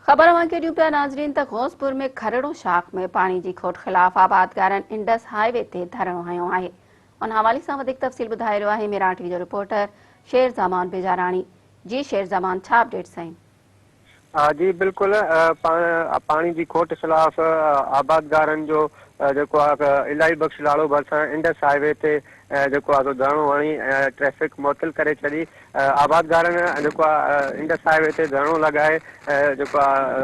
खबर अवां खे ॾियूं पिया नाज़रीन त ग़ौसपुर में खरड़ो शाख में पाणी जी खोट ख़िलाफ़ आबादगारनि इंडस हाईवे ते धरणो हयो आहे। उन हवाले सां वधीक तफ़सील ॿुधाए रहियो आहे मराठी जो रिपोर्टर शेर ज़मान बेजाराणी। जी शेर ज़मान, छा अपडेट्स आहिनि? जी बिल्कुल, पानी की खोट खिलाफ आबादगारनि जो जेको आहे इलाही बख़्श लाड़ो भरिसां इंडस हाईवे ते जेको आहे धरणो हणी ट्रैफिक मुअतल करे छॾी। आबादगारनि जेको आहे इंडस हाईवे ते धरणो लॻाए जेको आहे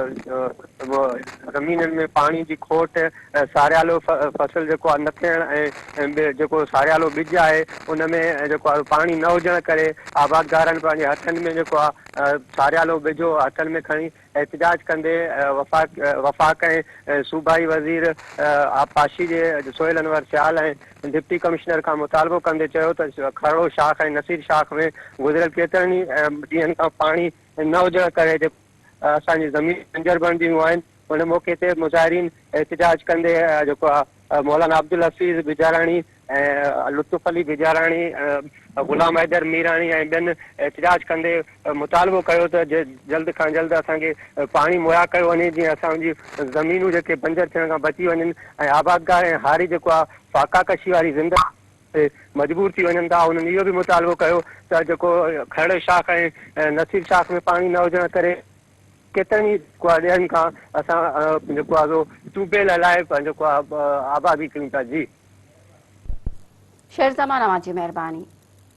ज़मीननि में पानी जी खोट, सारियालो फसल जेको आहे न थियण ऐं जेको सारियालो ॿिज आहे उन में जेको आहे पाणी न हुजण करे आबादगारनि पंहिंजे हथनि में जेको आहे सारियालो ॿिजो हथनि में खणी एहतजाज कंदे वफ़ाक़ ऐं सूबाई वज़ीर आबपाशी जे सोहेल अनवर सियाल ऐं डिप्टी कमिश्नर खां मुतालबो कंदे चयो त खरड़ो शाख ऐं नसीर शाख में गुज़िरियल केतिरनि ई ॾींहंनि खां पाणी न हुजण करे असांजी ज़मीन बंजर बणिजी आहिनि। उन मौक़े ते मुज़ाहिरीन एहतजाज कंदे जेको आहे मौलाना अब्दुल हफ़ीज़ बिजाराणी ऐं लुत्फ़ अली बिजाराणी, ग़ुलाम हैदर मीराणी ऐं ॿियनि एहतजाज कंदे मुतालबो कयो त जल्द खां जल्द असांखे पाणी मुहैया कयो वञे, जीअं असांजी ज़मीनूं जेके बंजर थियण खां बची वञनि ऐं आबादगार ऐं हारी जेको आहे फाका कशी वारी ज़िंदगी मजबूर थी वञनि था। उन्हनि इहो बि मुतालबो कयो त जेको खरड़े शाख ऐं नसीर शाख में पाणी न हुजण करे केतिरनि ई ॾींहंनि खां असां जेको आहे ट्यूबवेल हलाए जेको आहे आबादी कयूं था। जी शेर ज़मान, अवां जी महिरबानी।